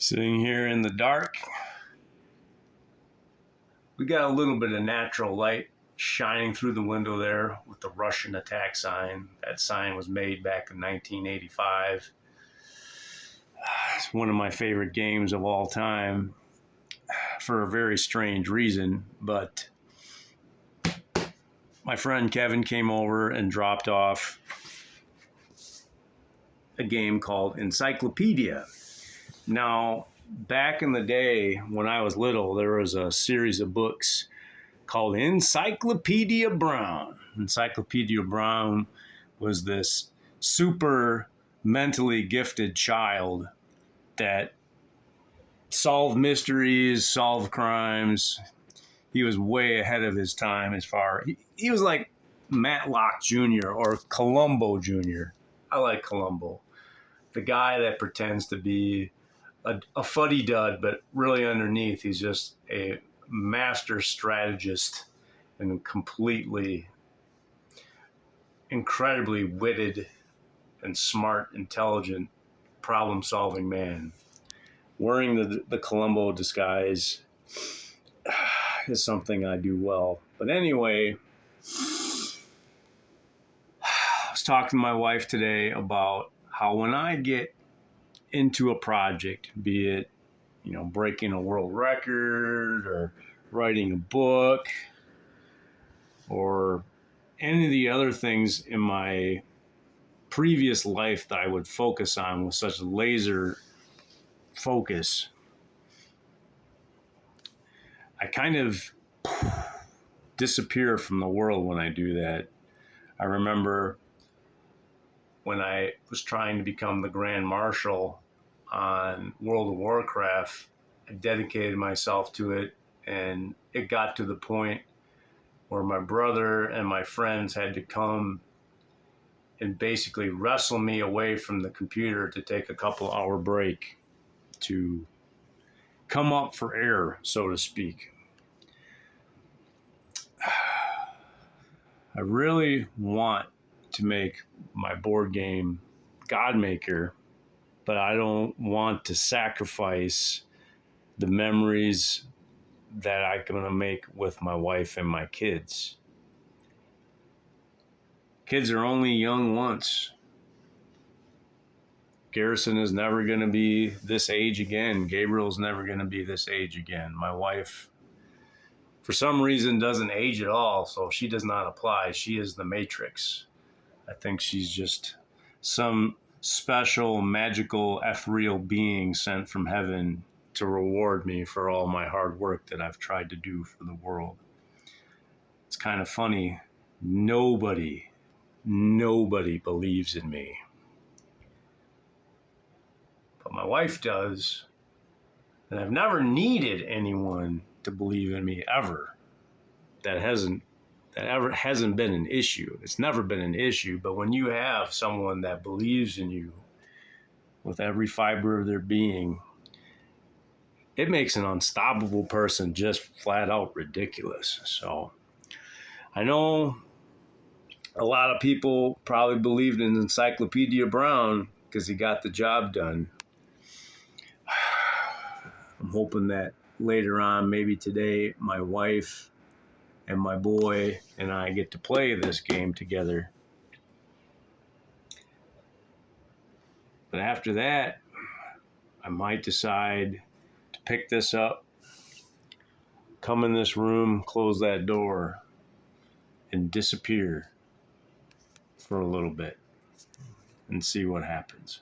Sitting here in the dark, we got a little bit of natural light shining through the window there with the Russian attack sign. That sign was made back in 1985. It's one of my favorite games of all time for a very strange reason, but my friend Kevin came over and dropped off a game called Encyclopedia. Now, back in the day when I was little, there was a series of books called Encyclopedia Brown. Encyclopedia Brown was this super mentally gifted child that solved mysteries, solved crimes. He was way ahead of his time as far. He was like Matlock Jr. or Columbo Jr. I like Columbo. The guy that pretends to be a fuddy-dud, but really underneath, he's just a master strategist and completely, incredibly witted and smart, intelligent, problem-solving man. Wearing the Columbo disguise is something I do well. But anyway, I was talking to my wife today about how when I get into a project, be it, breaking a world record or writing a book or any of the other things in my previous life that I would focus on with such laser focus, I kind of disappear from the world when I do that. I remember when I was trying to become the Grand Marshal on World of Warcraft, I dedicated myself to it, and it got to the point where my brother and my friends had to come and basically wrestle me away from the computer to take a couple-hour break to come up for air, so to speak. I really want to make my board game Godmaker, but I don't want to sacrifice the memories that I'm going to make with my wife and my kids. Kids are only young once. Garrison is never going to be this age again. Gabriel's never going to be this age again. My wife, for some reason, doesn't age at all, so she does not apply. She is the Matrix. I think she's just some special, magical, ethereal being sent from heaven to reward me for all my hard work that I've tried to do for the world. It's kind of funny. Nobody believes in me. But my wife does. And I've never needed anyone to believe in me ever. That ever hasn't been an issue. It's never been an issue, but when you have someone that believes in you with every fiber of their being, it makes an unstoppable person just flat out ridiculous. So I know a lot of people probably believed in Encyclopedia Brown because he got the job done. I'm hoping that later on, maybe today, my wife and my boy and I get to play this game together. But after that, I might decide to pick this up, come in this room, close that door, and disappear for a little bit and see what happens.